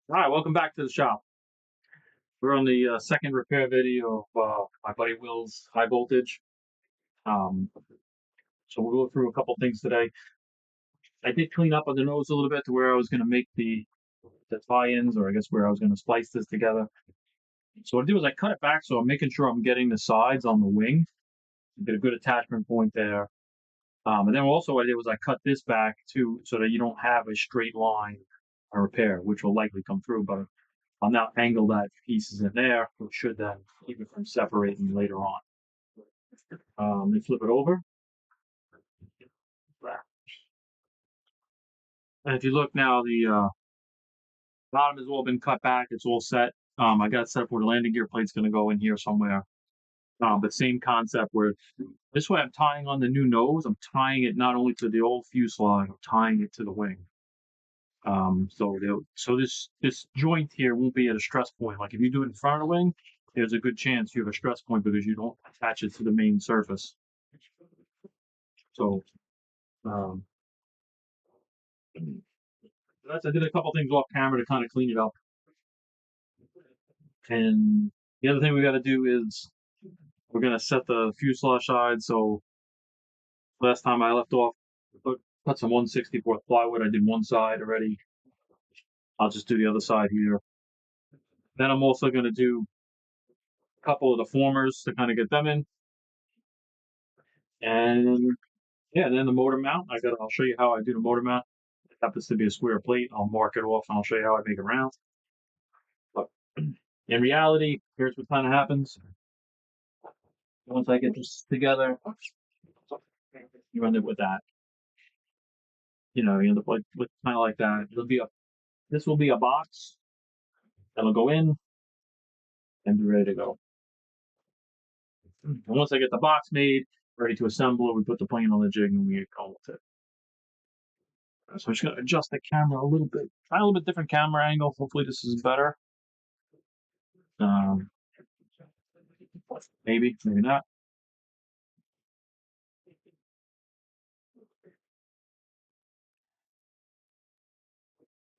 All right, welcome back to the shop. We're on the second repair video of my buddy Will's high voltage. Um, so we'll go through a couple things today. I did clean up on the nose a little bit to where I was going to make the tie-ins, or I guess where I was going to splice this together. So what I do is I cut it back, so I'm making sure I'm getting the sides on the wing, get a good attachment point there. And then also what I did was I cut this back too, so that you don't have a straight line on repair, which will likely come through, but I'll now angle that pieces in there, which should then keep it from separating later on. Then flip it over. And if you look now, the bottom has all been cut back. It's all set. I got it set up where the landing gear plate's going to go in here somewhere. But same concept where this way I'm tying on the new nose. I'm tying it not only to the old fuselage, I'm tying it to the wing. So this joint here won't be at a stress point. Like if you do it in front of the wing, there's a good chance you have a stress point because you don't attach it to the main surface. So um, I did a couple things off camera to kind of clean it up. And the other thing we got to do is we're going to set the fuselage side. So last time I left off, put some 1/64 plywood. I did one side already. I'll just do the other side here. Then I'm also going to do a couple of the formers to kind of get them in. And yeah, then the motor mount. I'll show you how I do the motor mount. It happens to be a square plate. I'll mark it off and I'll show you how I make it round. But in reality, here's what kind of happens. Once I get this together, you end up with that. You end up with kind of like that. This will be a box that'll go in and be ready to go. And once I get the box made, ready to assemble it, we put the plane on the jig and we get going with it. So I'm just gonna adjust the camera a little bit, try a little bit different camera angle. Hopefully this is better. Um, maybe not.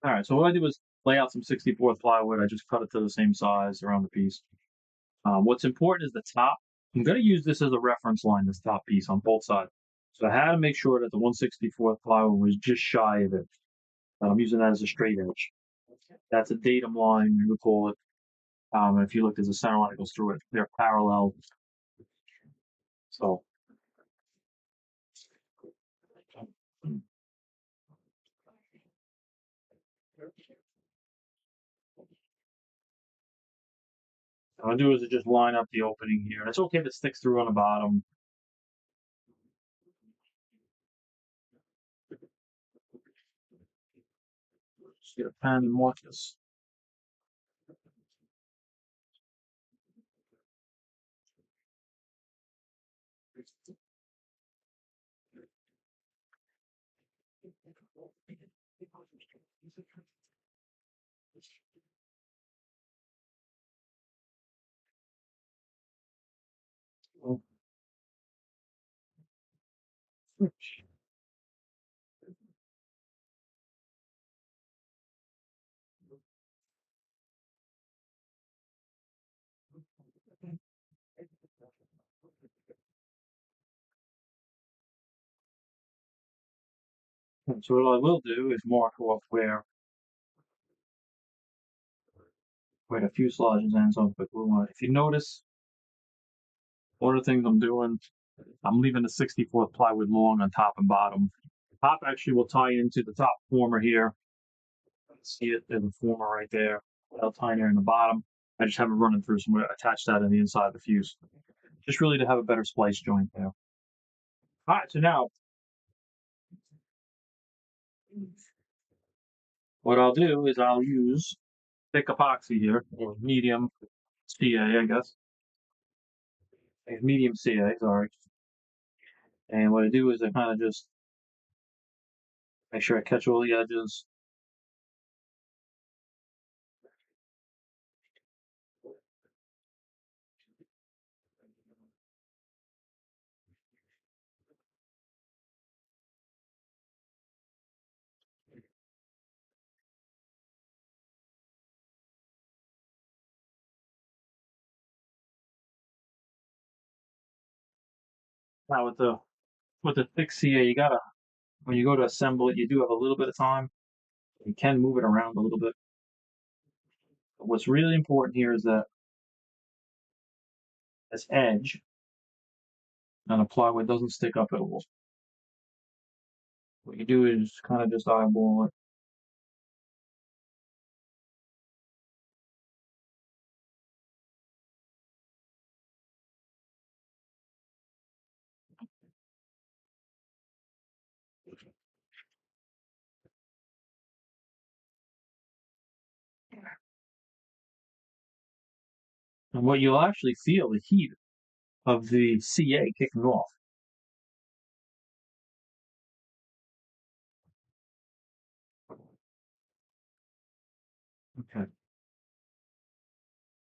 All right, so what I did was lay out some 64th plywood. I just cut it to the same size around the piece. What's important is the top. I'm going to use this as a reference line, this top piece on both sides. So I had to make sure that the 1/64th plywood was just shy of it. I'm using that as a straight edge. That's a datum line, we would call it. And if you look, there's a center line that goes through it. They're parallel. So what I do is just line up the opening here. And it's okay if it sticks through on the bottom. Just get a pen and mark this. So what I will do is mark off where the fuselage ends up with glue on. If you notice, one of the things I'm doing, I'm leaving the 64th plywood long on top and bottom. The top actually will tie into the top former here. See it? There's a former right there. I'll tie in there in the bottom. I just have it running through, so I'm going to attach that in the inside of the fuse. Just really to have a better splice joint there. All right, so now what I'll do is I'll use thick epoxy here, or medium CA, I guess. Medium CA, sorry. And what I do is I kind of just make sure I catch all the edges. Now with the thick CA, you gotta when you go to assemble it, you do have a little bit of time. You can move it around a little bit. But what's really important here is that this edge on the plywood doesn't stick up at all. What you do is kind of just eyeball it. And what you'll actually feel the heat of the CA kicking off. Okay.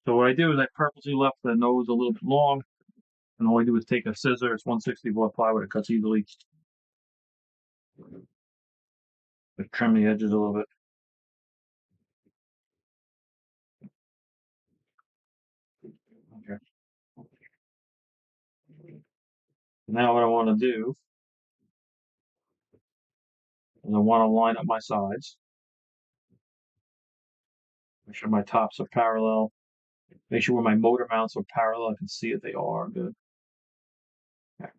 So what I do is I purposely left the nose a little bit long, and all I do is take a scissor. It's 1/64 plywood. It cuts easily. I trim the edges a little bit. Okay. Now what I want to do is I want to line up my sides. Make sure my tops are parallel. Make sure where my motor mounts are parallel. I can see it. They are good. Okay.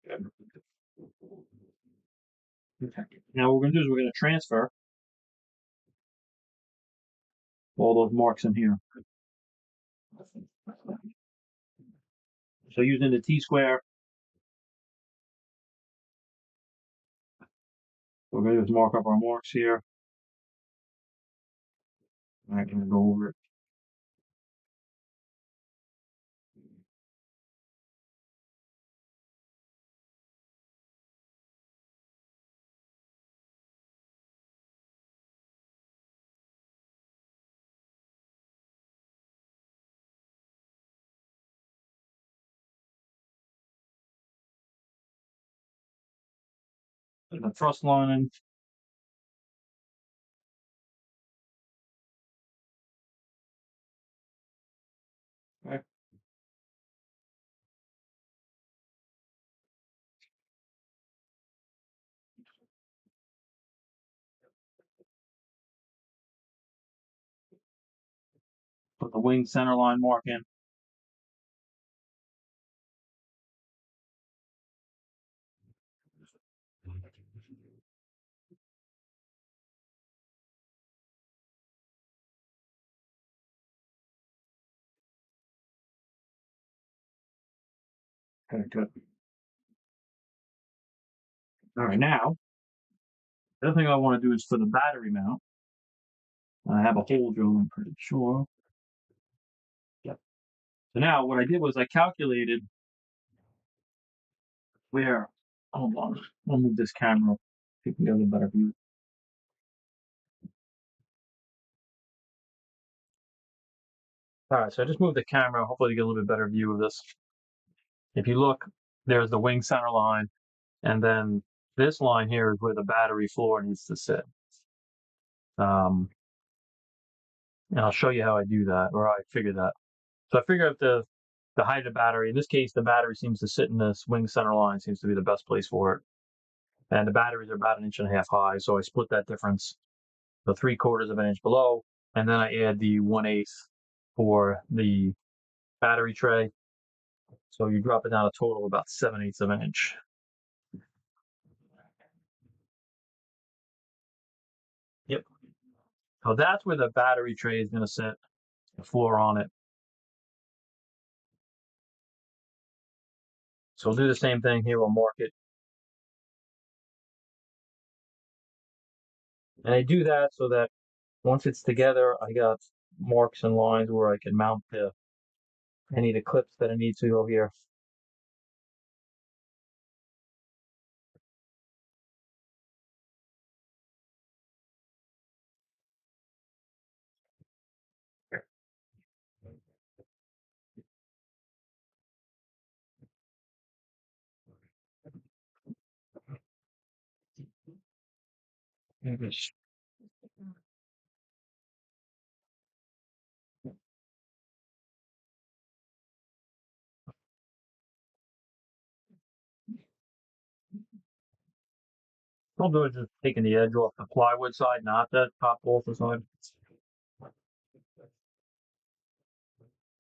Good. Okay. Now what we're going to do is we're going to transfer all those marks in here. So using the T-square, we're going to just mark up our marks here. I'm going to go over it. Put the truss lining. Okay. Put the wing center line mark in. Okay, good. All right, now the other thing I want to do is for the battery mount. I have a hole drilled, I'm pretty sure. Yep. So now what I did was I calculated where. Hold on, I'll move this camera. So you can get a better view. All right, so I just moved the camera. Hopefully, to get a little bit better view of this. If you look, there's the wing center line, and then this line here is where the battery floor needs to sit. And I'll show you how I do that, or I figure that. So I figure out the height of the battery. In this case, the battery seems to sit in this wing center line. Seems to be the best place for it. And the batteries are about 1.5 inches high, so I split that difference, the 3/4 of an inch below, and then I add the 1/8 for the battery tray. So you drop it down a total of about 7/8 of an inch. Yep. So that's where the battery tray is going to sit, the floor on it. So we'll do the same thing here. We'll mark it. And I do that so that once it's together, I got marks and lines where I can mount any of the clips that I need to go here. I'll do is just taking the edge off the plywood side, not that top bolster side.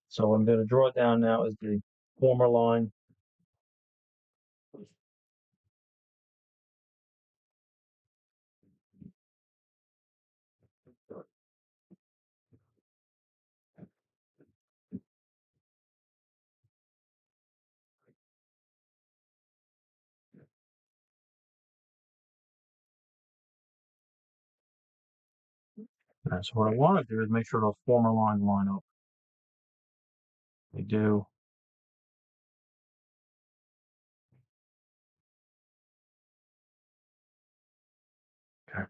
So I'm going to draw it down now as the former line. And so what I want to do is make sure those former lines line up. They do. Okay.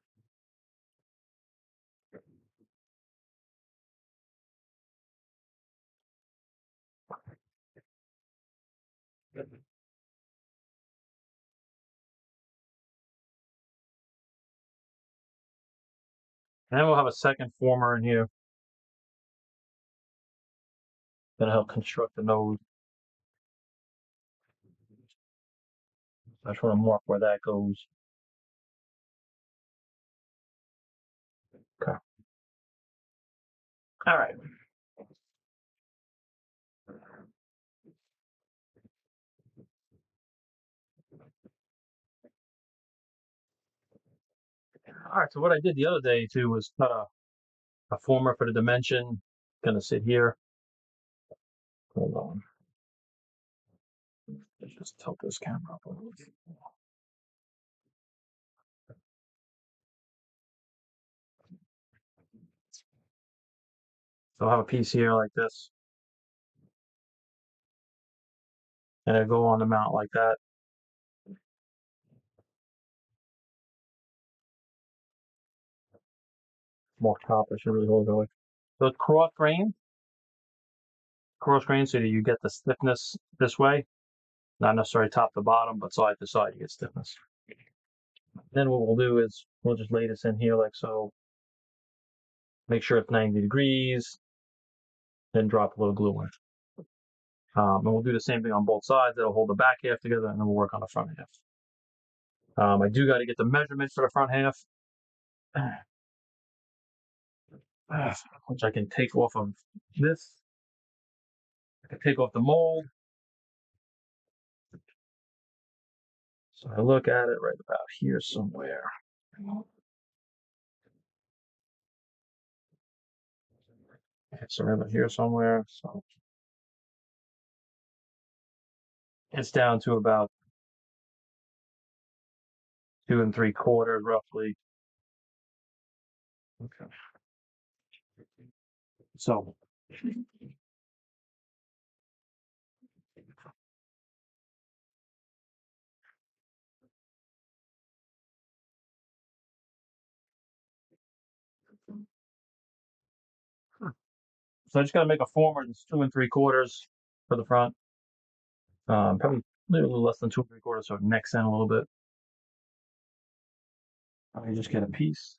And then we'll have a second former in here. That'll help construct the nose. I just want to mark where that goes. Okay. All right. All right. So what I did the other day too was cut a former for the dimension. Gonna sit here. Hold on. Let's just tilt this camera up a little bit. So I'll have a piece here like this. And it'll go on the mount like that. More top, I should really hold it away. So it's cross grain so that you get the stiffness this way. Not necessarily top to bottom, but side to side you get stiffness. Then what we'll do is we'll just lay this in here like so. Make sure it's 90 degrees. Then drop a little glue in. And we'll do the same thing on both sides. That'll hold the back half together, and then we'll work on the front half. I do got to get the measurement for the front half, which I can take off of this. I can take off the mold. So I look at it right about here somewhere. It's around here somewhere. So it's down to about 2 3/4 roughly. Okay. So I just got to make a former that's 2 3/4 for the front. Probably a little less than 2 3/4, so it necks in a little bit. I just get a piece.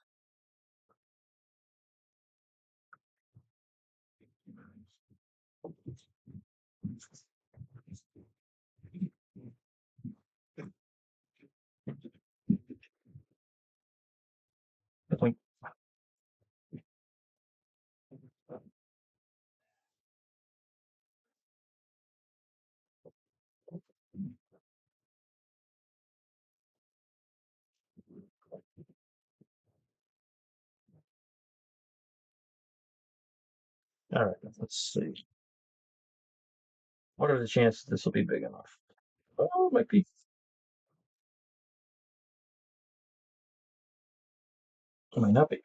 All right, let's see. What are the chances this will be big enough? Oh, it might be. It might not be.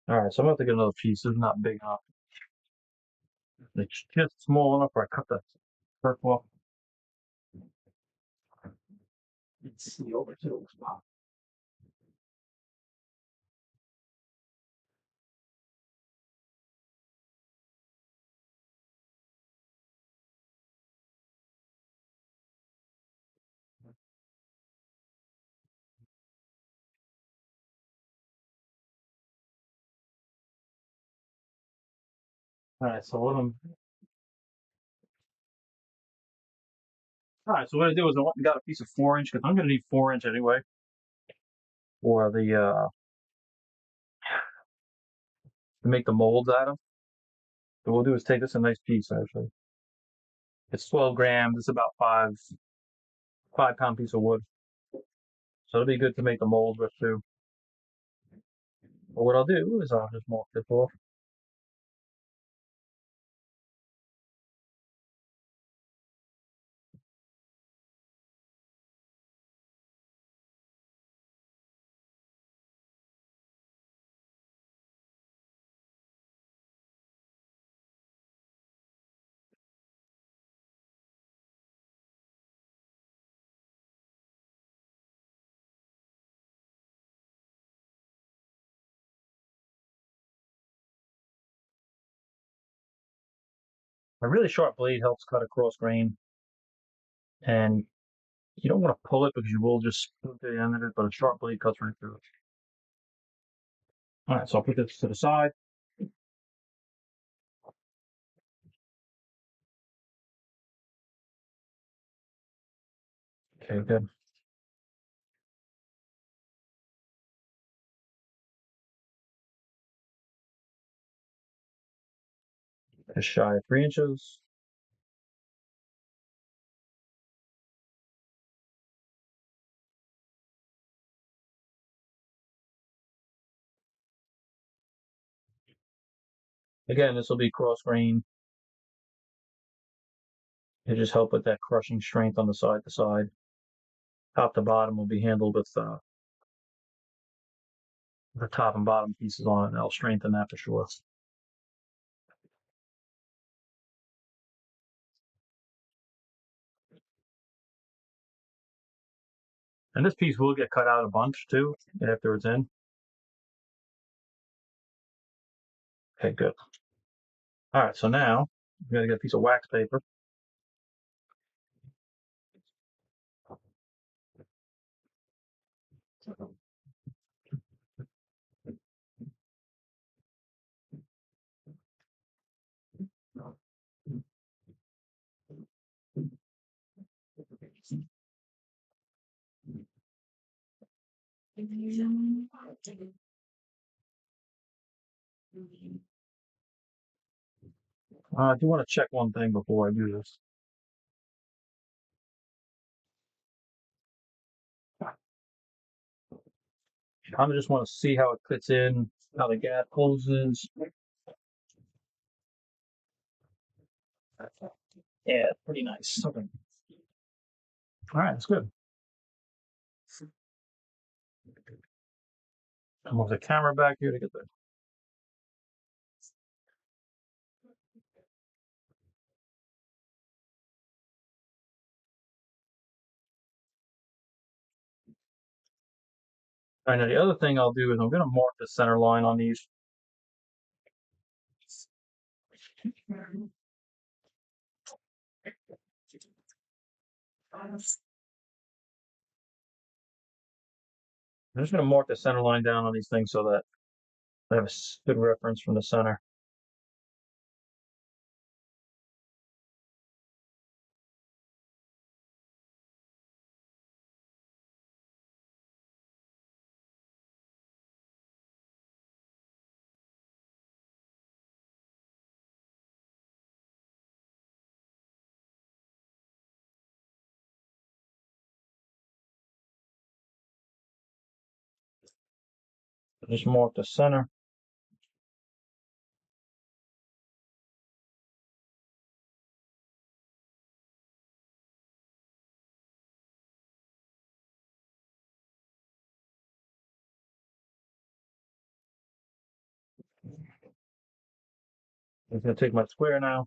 All right, so I'm going to have to get another piece. This is not big enough. It's just small enough where I cut the circle off. Let's see over to the spot. Alright, so what I did was I went and got a piece of 4 inch, because I'm gonna need 4 inch anyway for the to make the molds out of. So what we'll do is take this a nice piece actually. It's 12 grams, it's about 5 pound piece of wood. So it'll be good to make the molds with too. But what I'll do is I'll just mark this off. A really sharp blade helps cut across grain, and you don't want to pull it because you will just split the end of it, but a sharp blade cuts right through it. Alright, so I'll put this to the side. Okay, good. Just shy of 3 inches. Again, this will be cross grain. It just help with that crushing strength on the side to side. Top to bottom will be handled with the top and bottom pieces on it. That'll strengthen that for sure. And this piece will get cut out a bunch too after it's in. Okay, good. All right, so now we gotta get a piece of wax paper. I do want to check one thing before I do this. I just want to see how it fits in, how the gap closes. Yeah, pretty nice. Okay. All right, that's good. I'll move the camera back here to get the. All right, now the other thing I'll do is I'm going to mark the center line on these. I'm just going to mark the center line down on these things so that I have a good reference from the center. Just mark the center. I'm going to take my square now.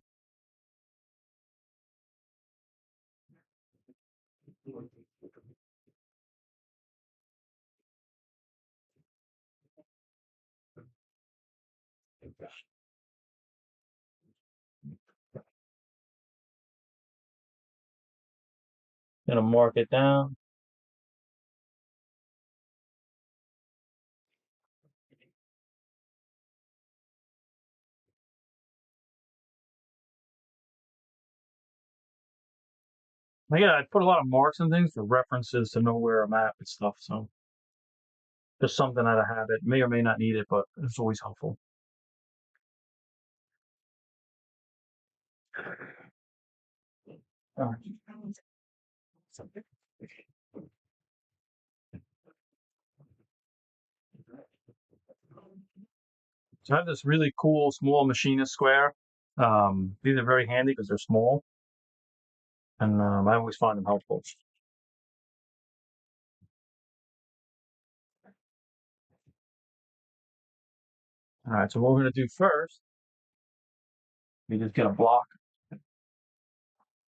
Going to mark it down. Again, I put a lot of marks and things for references to know where I'm at and stuff. So just something out of habit. May or may not need it, but it's always helpful. All right. So I have this really cool small machinist square. These are very handy because they're small, and I always find them helpful. All right, so what we're going to do first, we just get a block.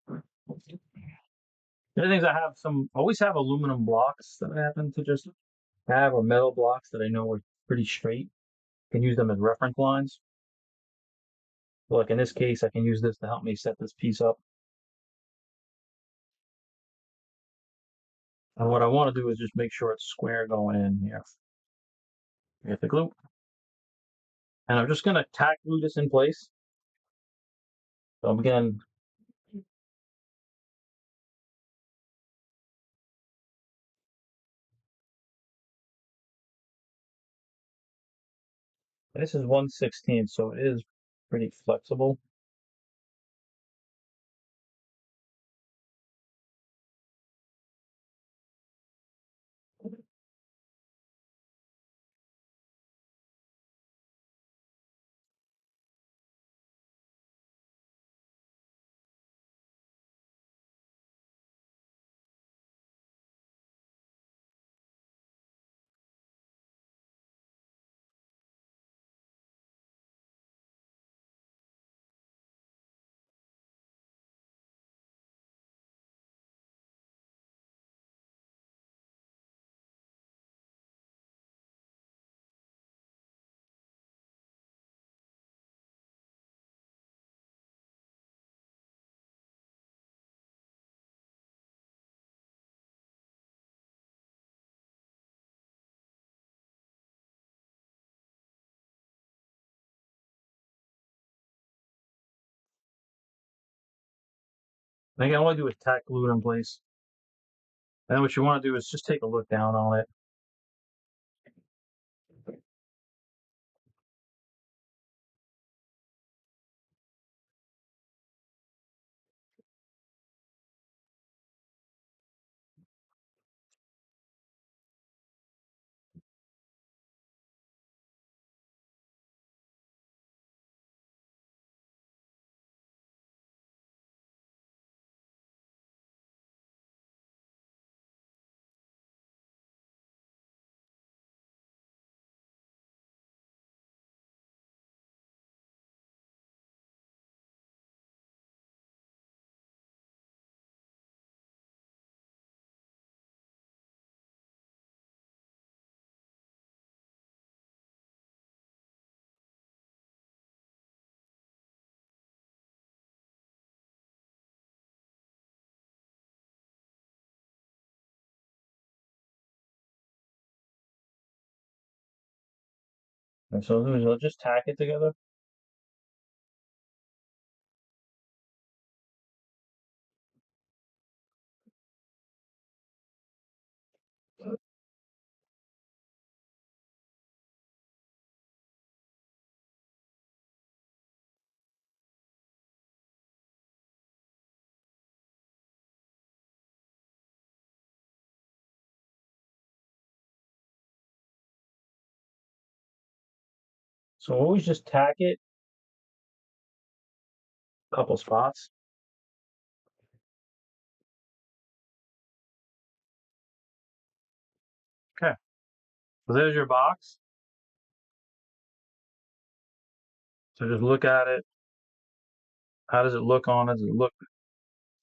The other things I have always have aluminum blocks that I happen to just have, or metal blocks that I know are pretty straight. I can use them as reference lines. So like in this case, I can use this to help me set this piece up. And what I want to do is just make sure it's square going in here. Get the glue. And I'm just going to tack glue this in place. So again, this is 1/16, so it is pretty flexible. And again, all I do is tack glue it in place. And then what you want to do is just take a look down on it. And so I'll just tack it together. So always just tack it a couple spots. Okay. So there's your box. So just look at it. How does it look on it? Does it look,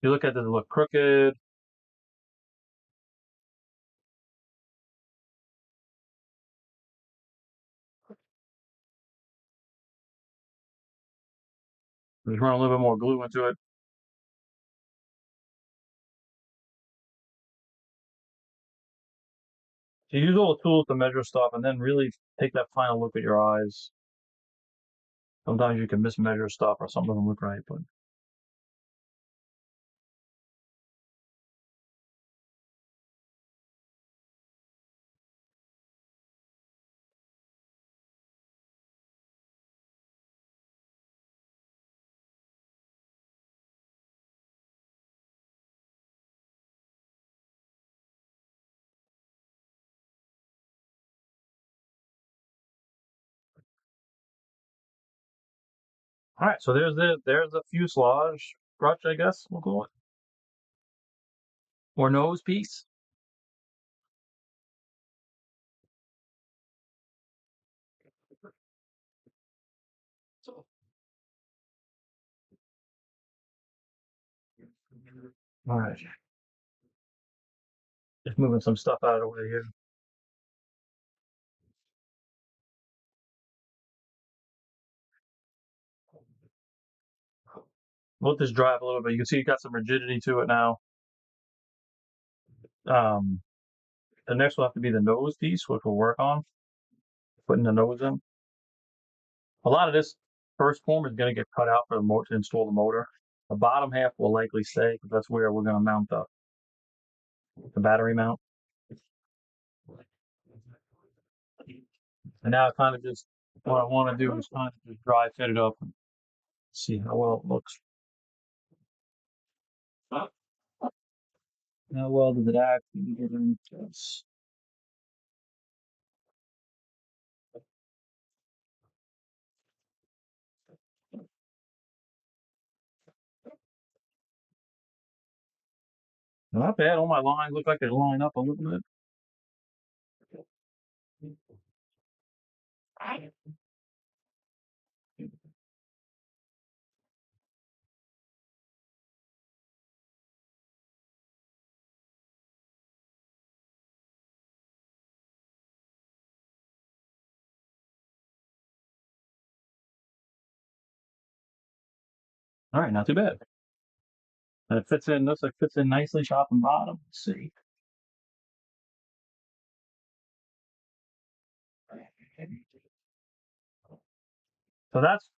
you look at, does it look crooked? Just run a little bit more glue into it. So use all the tools to measure stuff and then really take that final look at your eyes. Sometimes you can mismeasure stuff or something doesn't look right, but All right, so there's the fuselage crutch, I guess we'll call it, or nose piece. All right, just moving some stuff out of the way here. Let this drive a little bit. You can see it got some rigidity to it now. Um, the next will have to be the nose piece, which we'll work on putting the nose in. A lot of this first form is going to get cut out for the motor to install the motor. The bottom half will likely stay because that's where we're going to mount the battery mount. And now kind of just what I want to do is kind of just dry fit it up and see how well it looks. How well does it actually get into this? Not bad. All my lines look like they line up a little bit. All right, not too bad. And it fits in. Looks like it fits in nicely, top and bottom. Let's see. So that's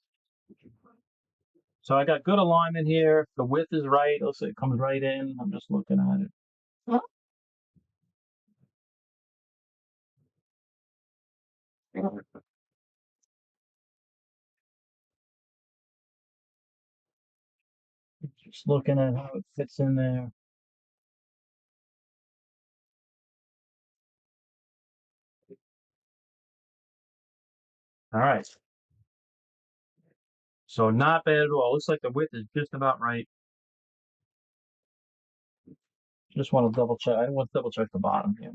so I got good alignment here. The width is right. Looks like it comes right in. I'm just looking at it. Just looking at how it fits in there. All right. So not bad at all. Looks like the width is just about right. Just want to double check. I want to double check the bottom here.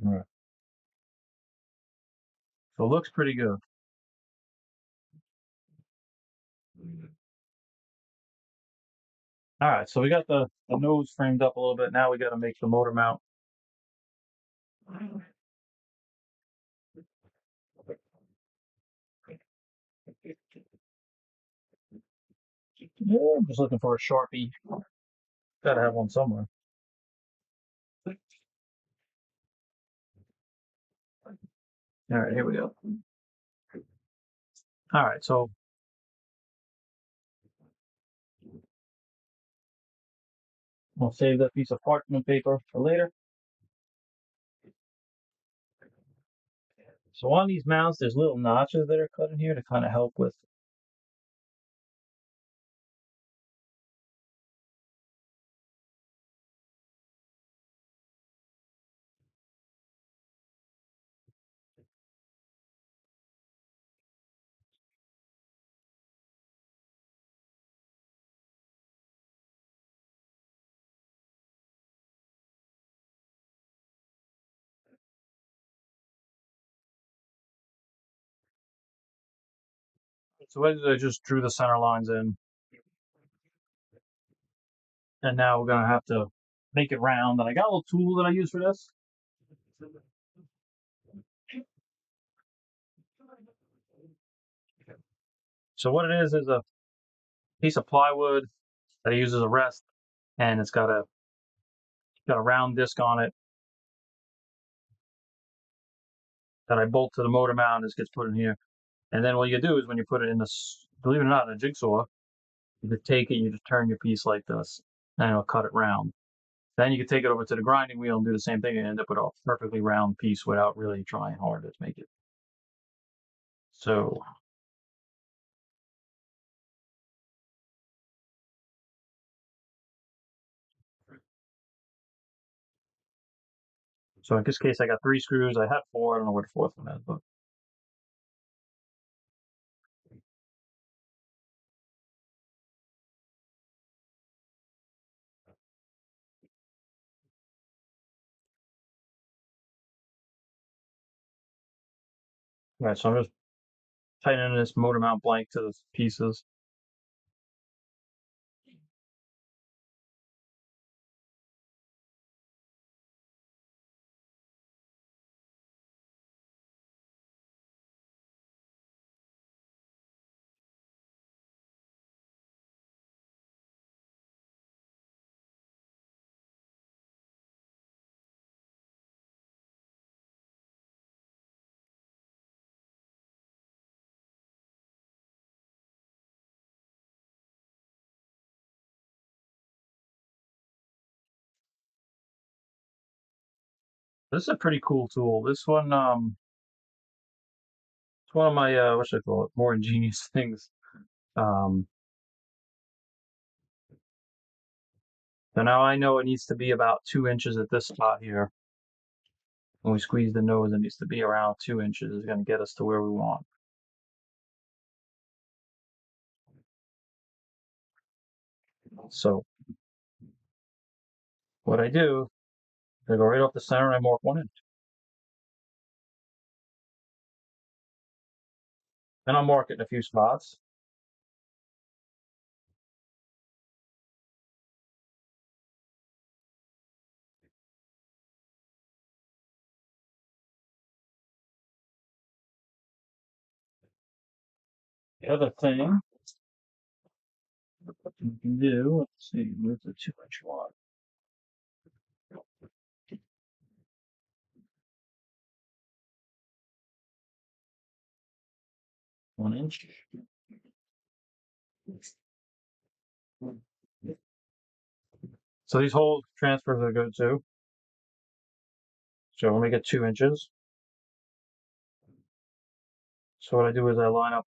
All right. So it looks pretty good. All right. So we got the nose framed up a little bit. Now we got to make the motor mount. Yeah, I'm just looking for a Sharpie. Got to have one somewhere. All right, here we go. All right, so we'll save that piece of parchment paper for later. So on these mounts, there's little notches that are cut in here to kind of help with. So I just drew the center lines in, and now we're gonna have to make it round. And I got a little tool that I use for this. So what it is a piece of plywood that I use as a rest, and it's got a round disc on it that I bolt to the motor mount. This gets put in here, and then what you do is when you put it in this believe it or not, in a jigsaw, you could take it, you just turn your piece like this, and it'll cut it round. Then you can take it over to the grinding wheel and do the same thing and end up with a perfectly round piece without really trying hard to make it. So in this case, I got 3 screws. I had 4. I don't know where the 4th one is, but all right. So I'm just tightening this motor mount blank to the pieces. This is a pretty cool tool. This one, it's one of my what should I call it? More ingenious things. Um, so now I know it needs to be about 2 inches at this spot here. When we squeeze the nose, it needs to be around 2 inches. It's going to get us to where we want. So what I do is I go right off the center and I mark 1 inch. Then I'll mark it in a few spots. The other thing you can do, let's see, where's the 2-inch one? 1 inch. So these whole transfers are good too. So let me get 2 inches. So what I do is I line up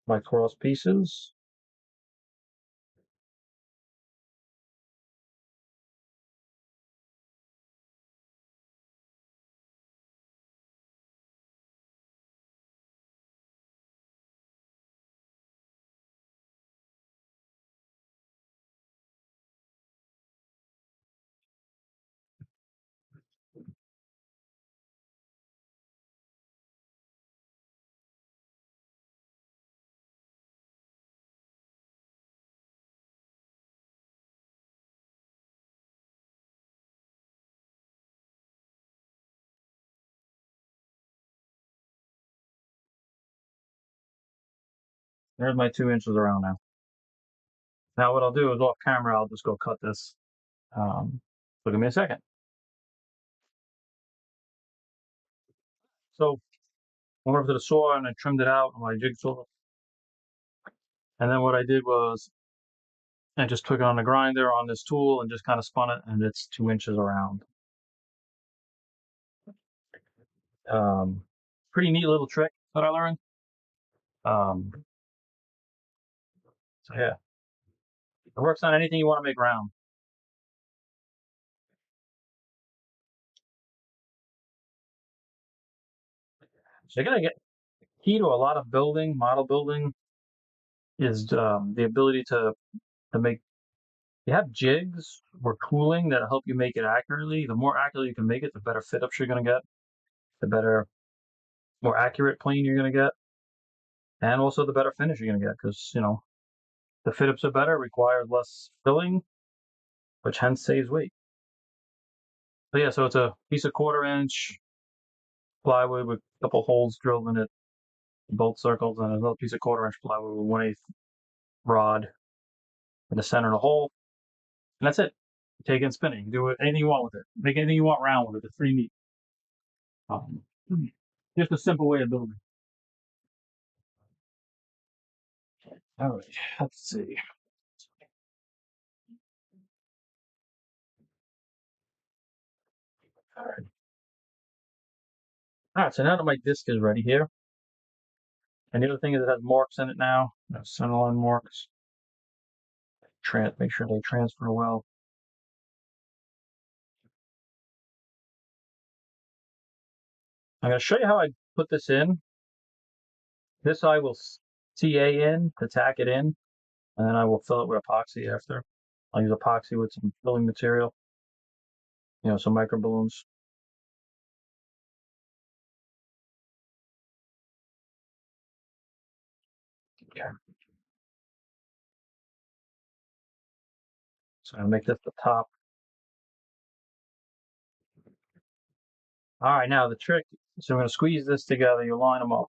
my cross pieces. There's my 2 inches around now. Now what I'll do is off camera, I'll just go cut this. So give me a second. So I went over to the saw and I trimmed it out on my jigsaw. And then what I did was I just took it on the grinder on this tool and just kind of spun it, and it's 2 inches around. Pretty neat little trick that I learned. So yeah, it works on anything you want to make round. So you're gonna get key to a lot of building, model building, is the ability to make. You have jigs or tooling that help you make it accurately. The more accurately you can make it, the better fit ups you're gonna get, the better, more accurate plane you're gonna get, and also the better finish you're gonna get, because the fit ups are better, requires less filling, which hence saves weight. But yeah, so it's a piece of 1/4 inch plywood with a couple holes drilled in it, both circles, and another piece of 1/4 inch plywood with 1/8 rod in the center of the hole, and that's it. Take it and spin it. You can do anything you want with it. Make anything you want round with it. It's pretty neat. Um, Just a simple way of building. All right, let's see. All right. All right, so now that my disc is ready here, and the other thing is it has marks in it now, centerline marks. Make sure they transfer well. I'm going to show you how I put this in. This I will CA in to tack it in, and then I will fill it with epoxy after. I'll use epoxy with some filling material, some micro balloons. Okay. So I'm going to make this the top. All right, now the trick, so I'm going to squeeze this together, you line them up.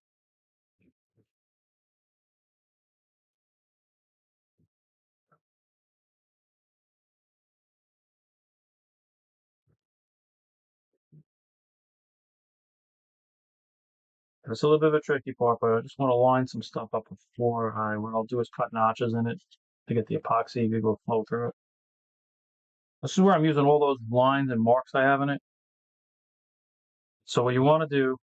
It's a little bit of a tricky part, but I just want to line some stuff up before what I'll do is cut notches in it to get the epoxy to go flow through it. This is where I'm using all those lines and marks I have in it. So what you want to do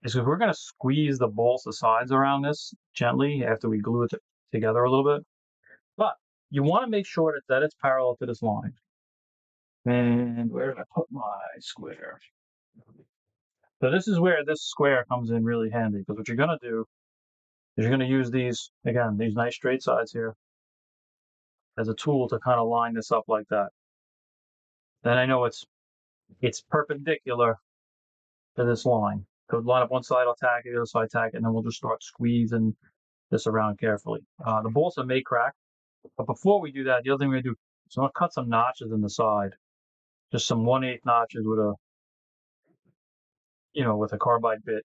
is we're going to squeeze the balsa sides around this gently after we glue it together a little bit. But you want to make sure that it's parallel to this line. And where did I put my square? So this is where this square comes in really handy, because what you're going to do is you're going to use these nice straight sides here as a tool to kind of line this up like that. Then I know it's perpendicular to this line. So line up one side, I'll tack it, the other side tack it, and then we'll just start squeezing this around carefully. The balsa may crack, but before we do that, the other thing we're gonna do is I'm gonna cut some notches in the side, just some 1/8 notches with a carbide bit,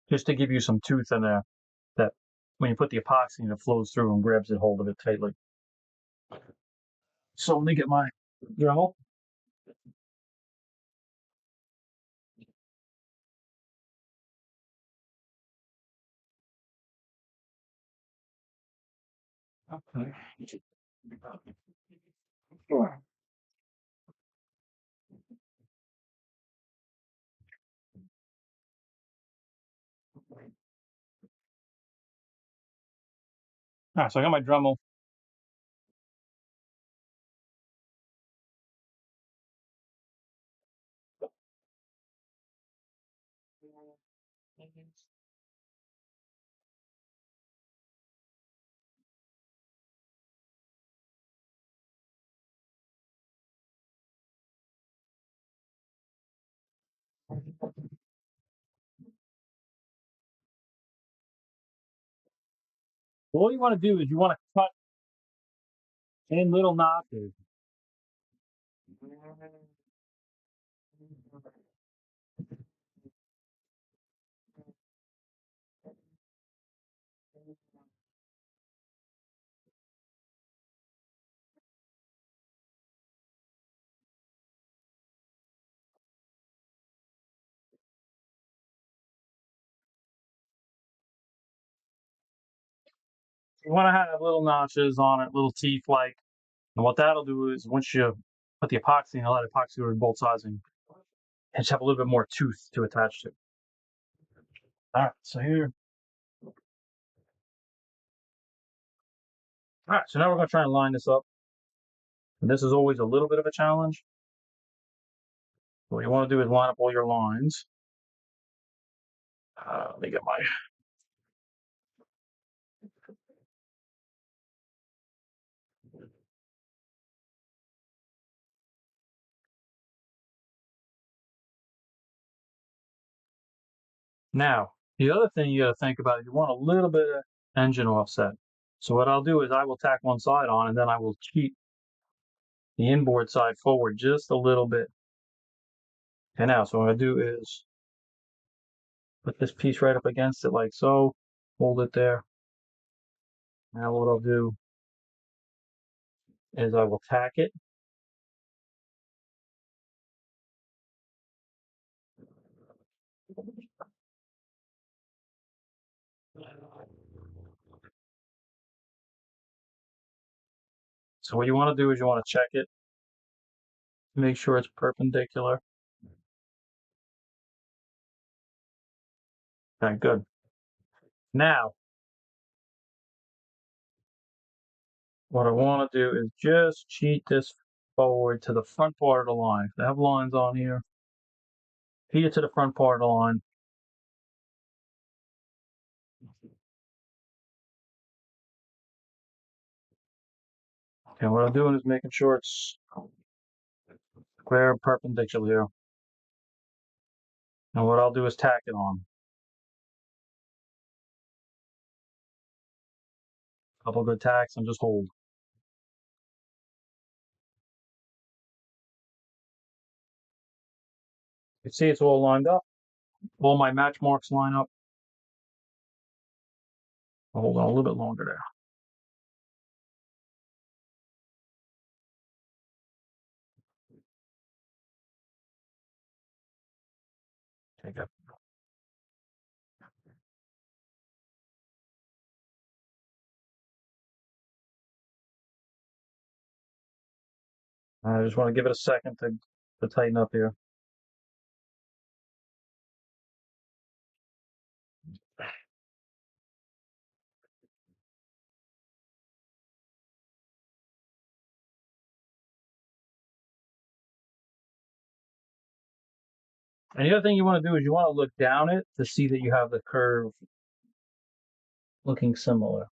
just to give you some tooth in there that when you put the epoxy in, it flows through and grabs it hold of it tightly. So let me get my Dremel. Okay. Sure. All right, so I got my Dremel. All you want to do is you want to cut in little notches. You want to have little notches on it, little teeth like. And what that'll do is once you put the epoxy and let epoxy over both sides and just have a little bit more tooth to attach to. All right, so here. All right, so now we're going to try and line this up. And this is always a little bit of a challenge. What you want to do is line up all your lines. Let me get my. Now, the other thing you got to think about is you want a little bit of engine offset. So what I'll do is I will tack one side on and then I will cheat the inboard side forward just a little bit. Okay, now, so what I'm going to do is put this piece right up against it like so, hold it there. Now what I'll do is I will tack it. So what you want to do is you want to check it, make sure it's perpendicular. Okay, good. Now, what I want to do is just cheat this forward to the front part of the line. They have lines on here. Feed it to the front part of the line. Okay, what I'm doing is making sure it's square perpendicular here. And what I'll do is tack it on. A couple good tacks and just hold. You see it's all lined up. All my match marks line up. I'll hold on a little bit longer there. Take it. I just want to give it a second to tighten up here. And the other thing you want to do is you want to look down it to see that you have the curve looking similar.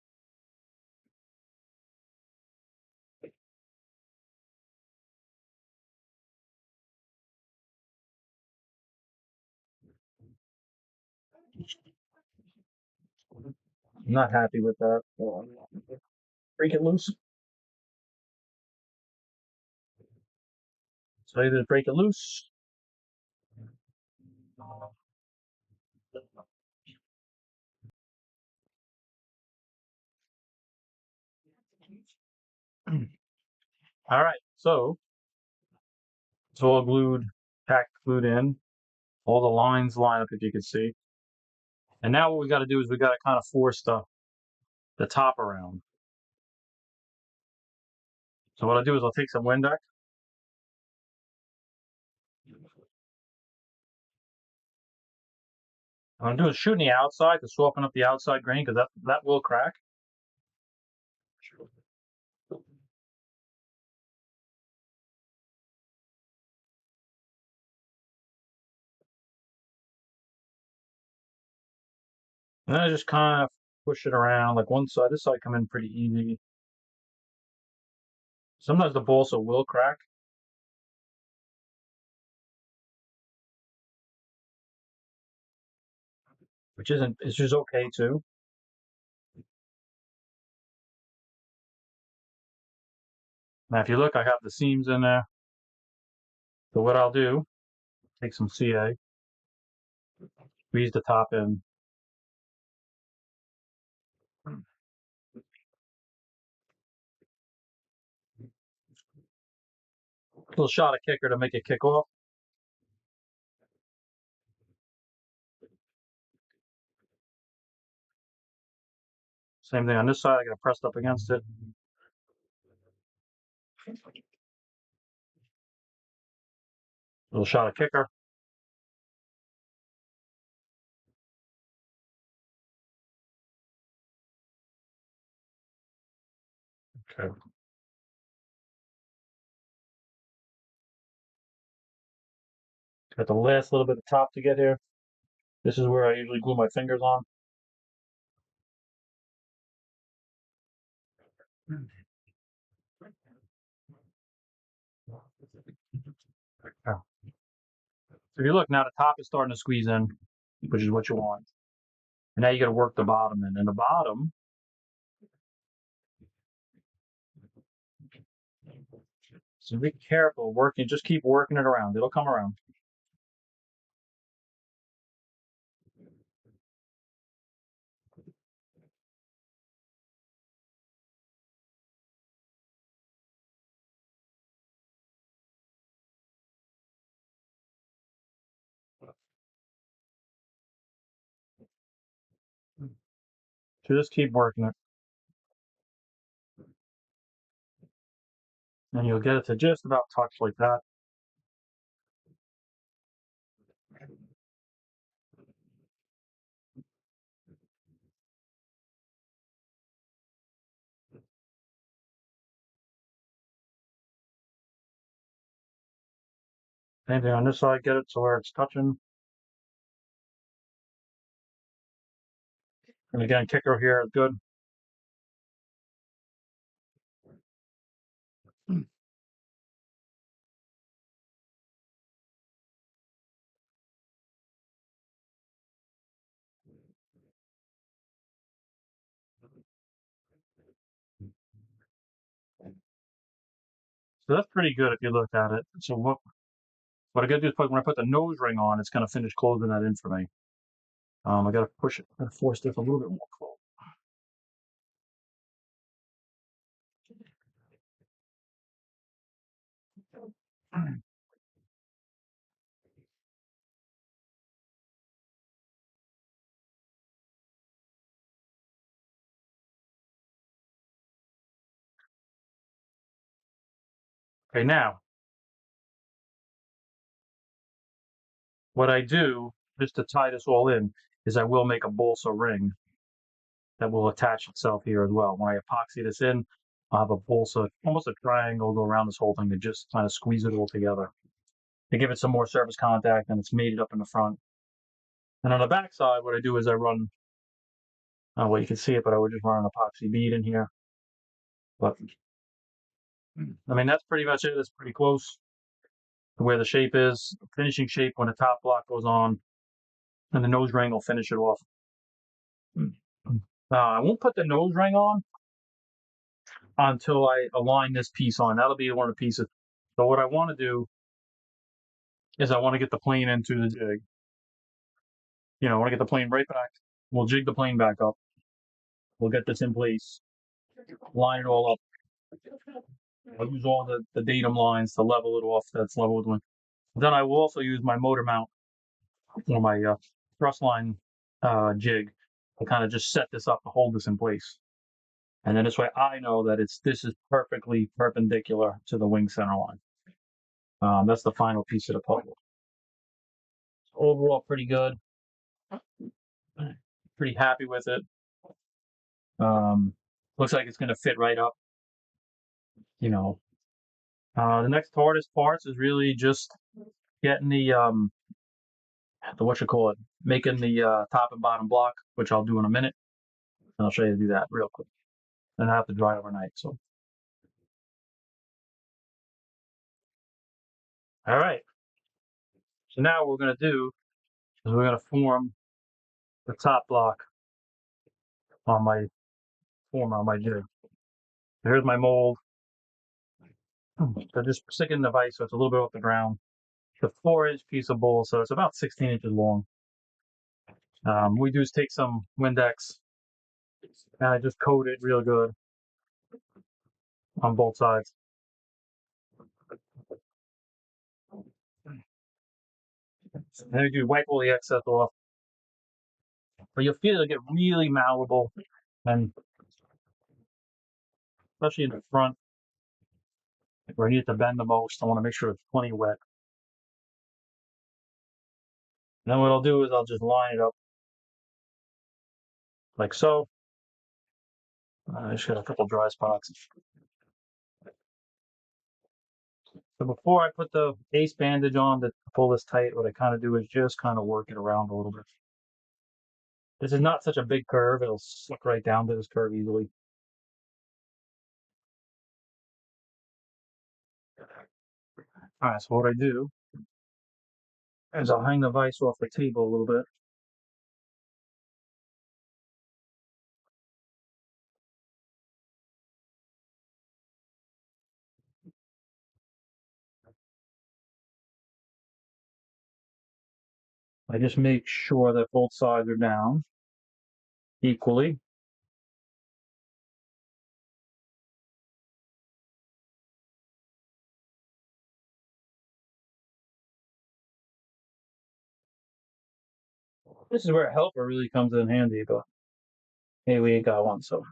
I'm not happy with that. Break it loose. So either break it loose. All right, so it's all glued, tacked, glued in. All the lines line up, if you can see. And now what we got to do is we got to kind of force the top around. So what I'll do is I'll take some Windex. What I'm doing is shooting the outside to soften up the outside grain because that will crack. And then I just kind of push it around like one side. This side come in pretty easy. Sometimes the balsa will crack. It's just okay too. Now if you look, I have the seams in there. So what I'll do, take some CA, squeeze the top in. A little shot of kicker to make it kick off. Same thing on this side, I got pressed up against it. Little shot of kicker. Okay. Got the last little bit of top to get here. This is where I usually glue my fingers on. So if you look now, the top is starting to squeeze in, which is what you want. And now you got to work the bottom in. And the bottom, so be careful working. Just keep working it around. It'll come around. Just keep working it. And you'll get it to just about touch like that. Same thing on this side, get it to where it's touching. And again, kicker here is good. So that's pretty good if you look at it. So what I gotta do is when I put the nose ring on, it's gonna finish closing that in for me. I gotta push it, gotta force this a little bit more close. Okay, now what I do just to tie this all in is I will make a balsa ring that will attach itself here as well. When I epoxy this in, I'll have a balsa, almost a triangle, go around this whole thing to just kind of squeeze it all together to give it some more surface contact, and it's mated up in the front. And on the back side, what I do is I run, well, you can see it, but I would just run an epoxy bead in here. But I mean, that's pretty much it. It's pretty close to where the shape is. Finishing shape when the top block goes on, and the nose ring will finish it off. I won't put the nose ring on until I align this piece on. That'll be one of the pieces. So what I want to do is I want to get the plane into the jig. I want to get the plane right back. We'll jig the plane back up. We'll get this in place, line it all up. I'll use all the datum lines to level it off. That's leveled one. Then I will also use my motor mount or my thrust line jig to kind of just set this up to hold this in place. And then this way I know that this is perfectly perpendicular to the wing center line. That's the final piece of the puzzle. So overall, pretty good. Pretty happy with it. Looks like it's going to fit right up. The next hardest parts is really just getting the what you call it, making the top and bottom block, which I'll do in a minute. And I'll show you to do that real quick. And I have to dry overnight. So, all right. So now what we're going to do is we're going to form the top block on my jig. Here's my mold. So just stick it in the vise so it's a little bit off the ground. The 4-inch piece of bowl, so it's about 16 inches long. We do is take some Windex and I just coat it real good on both sides. And then you wipe all the excess off. But you'll feel it'll get really malleable, and especially in the front where I need it to bend the most. I want to make sure it's plenty wet. And then what I'll do is I'll just line it up like so. I just got a couple dry spots. So before I put the ace bandage on to pull this tight, what I kind of do is just kind of work it around a little bit. This is not such a big curve. It'll slick right down to this curve easily. All right, so what I do is I'll hang the vise off the table a little bit. I just make sure that both sides are down equally. This is where a helper really comes in handy, but Hey, we ain't got one, so.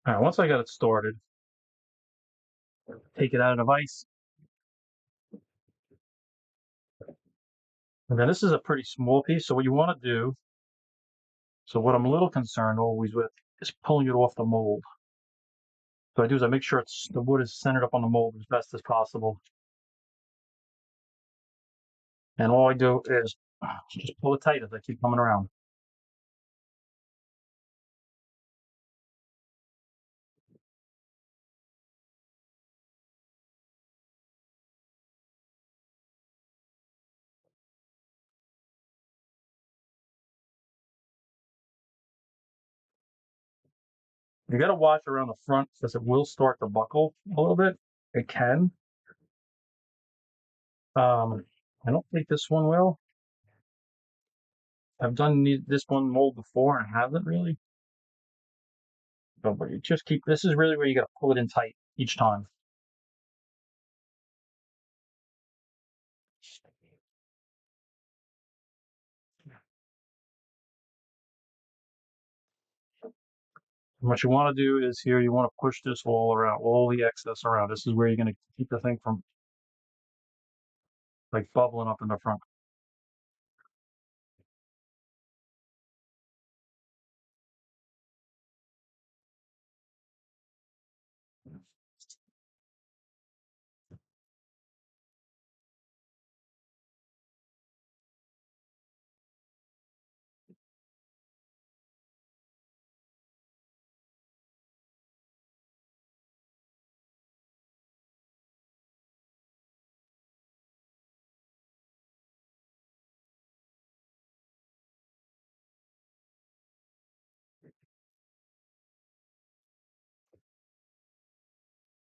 All right, once I got it started, take it out of the vise. And then this is a pretty small piece, so what you want to do, so what I'm a little concerned always with is pulling it off the mold. So I do is I make sure the wood is centered up on the mold as best as possible. And all I do is just pull it tight as I keep coming around. You got to watch around the front because it will start to buckle a little bit. It can. I don't think this one will. I've done this one mold before and hasn't really. But you just keep, this is really where you got to pull it in tight each time. And what you want to do is here, you want to push this all around, all the excess around. This is where you're going to keep the thing from like bubbling up in the front.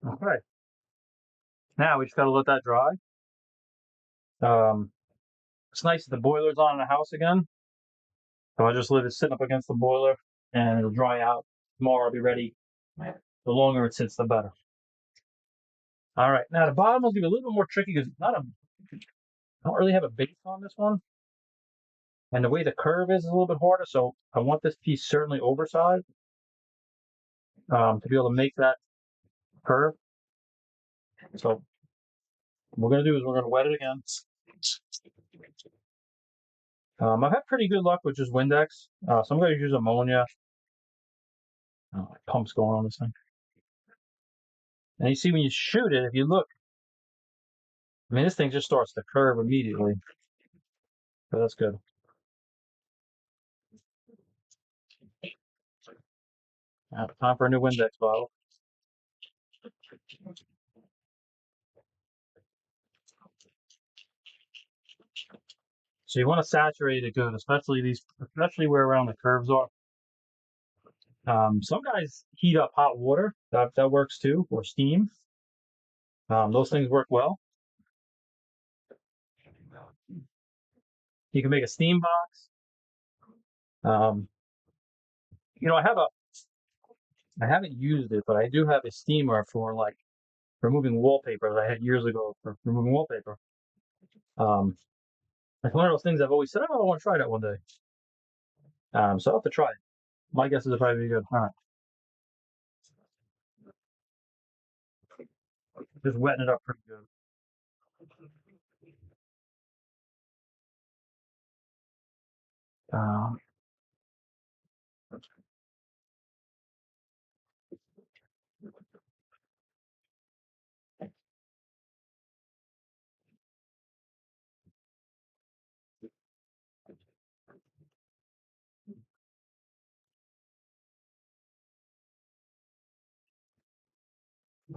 Okay. Now we just got to let that dry. It's nice that the boiler's on in the house again. So I just leave it sitting up against the boiler and it'll dry out. Tomorrow I'll be ready. The longer it sits, the better. All right. Now the bottom will be a little bit more tricky because I don't really have a base on this one. And the way the curve is a little bit harder. So I want this piece certainly oversized to be able to make that curve. So what we're going to do is we're going to wet it again. I've had pretty good luck with just Windex. So I'm going to use ammonia. Pumps going on this thing. And you see when you shoot it, if you look, I mean, this thing just starts to curve immediately. So that's good. Time for a new Windex bottle. So you want to saturate it good, especially where around the curves are. Some guys heat up hot water. That works too, or steam. Those things work well. You can make a steam box. Um, you know, I haven't used it, but I do have a steamer for like removing wallpaper that I had years ago for removing wallpaper. Um, it's one of those things I've always said, oh, I want to try that one day. So I'll have to try it. My guess is it'll probably be good. All right. Just wetting it up pretty good. Um,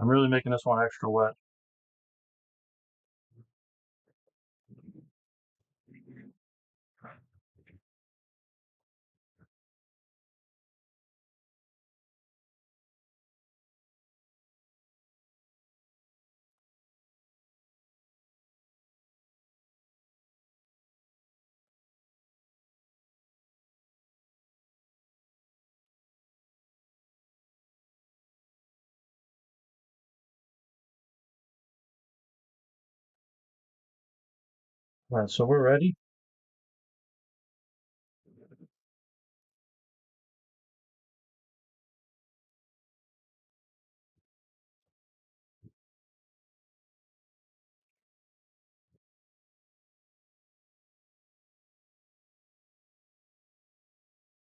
I'm really making this one extra wet. All right, so we're ready.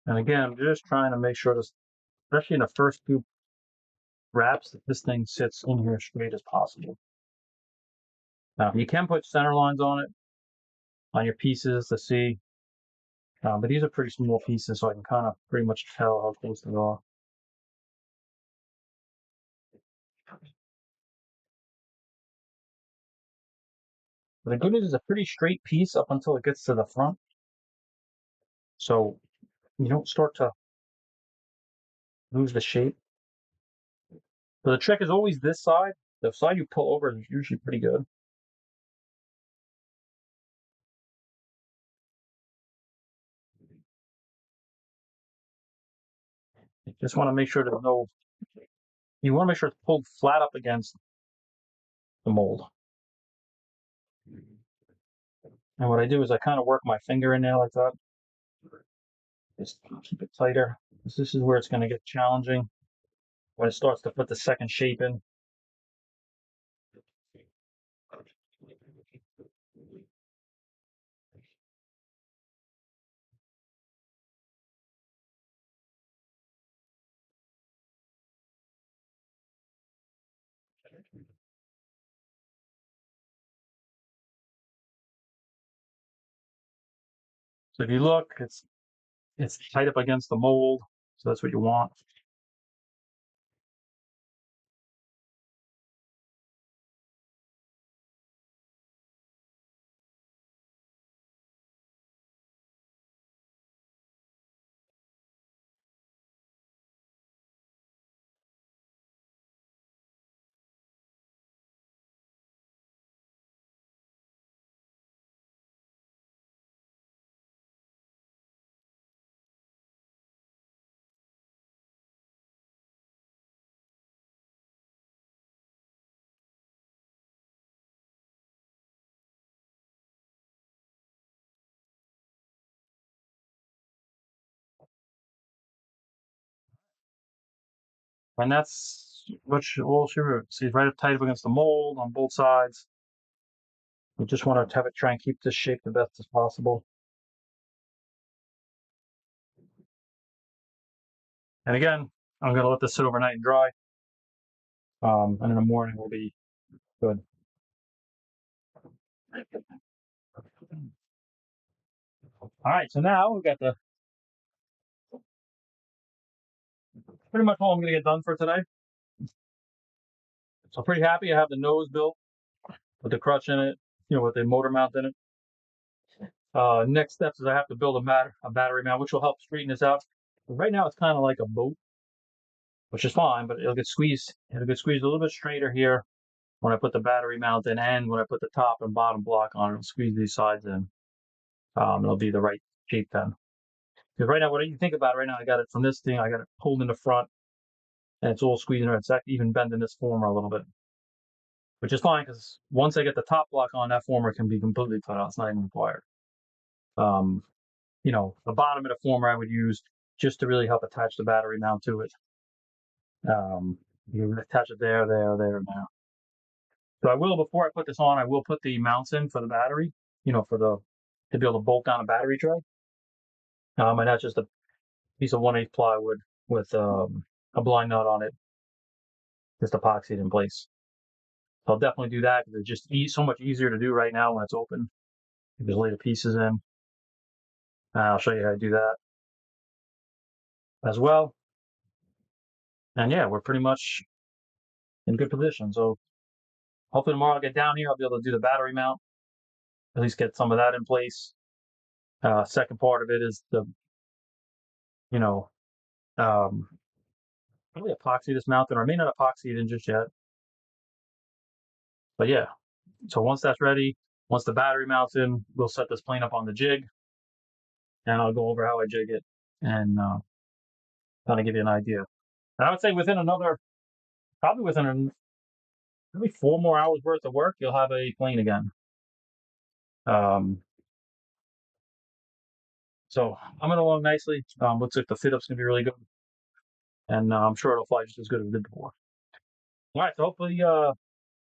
And again, I'm just trying to make sure this, especially in the first few wraps, that this thing sits in here straight as possible. Now, you can put center lines on it, on your pieces to see, but these are pretty small pieces, so I can kind of pretty much tell how close they are. But the good news is a pretty straight piece up until it gets to the front. So you don't start to lose the shape. So the trick is always this side. The side you pull over is usually pretty good. You just want to make sure there's no, you want to make sure it's pulled flat up against the mold. And what I do is I kind of work my finger in there like that. Just keep it tighter. This is where it's going to get challenging when it starts to put the second shape in. So if you look, it's tight up against the mold. So that's what you want. And that's what all sure. See, right up tight up against the mold on both sides. We just want to have it try and keep this shape the best as possible. And again, I'm going to let this sit overnight and dry. And in the morning will be good. All right, so now we've got pretty much all I'm going to get done for today. So pretty happy. I have the nose built with the crutch in it, with the motor mount in it. Next steps is I have to build a battery mount, which will help straighten this out. But right now it's kind of like a boat, which is fine, but it'll get squeezed. It'll get squeezed a little bit straighter here when I put the battery mount in, and when I put the top and bottom block on, it'll squeeze these sides in. It'll be the right shape then. Because right now, what you think about it right now, I got it from this thing, I got it pulled in the front, and it's all squeezing. It's even bending this former a little bit, which is fine because once I get the top block on, that former can be completely cut out. It's not even required. Um, the bottom of the former I would use just to really help attach the battery mount to it. You attach it there, now. So I will, before I put this on, I will put the mounts in for the battery, to be able to bolt down a battery tray. And that's just a piece of 1/8 plywood with a blind nut on it, just epoxied in place. So I'll definitely do that because it's just so much easier to do right now when it's open. You just lay the pieces in. I'll show you how to do that as well. And yeah, we're pretty much in good position. So hopefully tomorrow I'll get down here. I'll be able to do the battery mount, at least get some of that in place. Second part of it is the, you know, um, probably epoxy this mount, or I may not epoxy it in just yet. But yeah, so once that's ready, once the battery mounts in, we'll set this plane up on the jig, and I'll go over how I jig it and kind of give you an idea. And I would say probably within maybe 4 more hours worth of work, you'll have a plane again. So I'm coming along nicely. Looks like the fit up's gonna be really good, and I'm sure it'll fly just as good as it did before. All right, so hopefully these are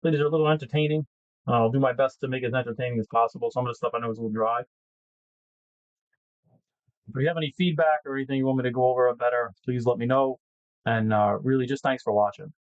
a little entertaining. I'll do my best to make it as entertaining as possible. Some of the stuff I know is a little dry. If you have any feedback or anything you want me to go over better, please let me know. And really, just thanks for watching.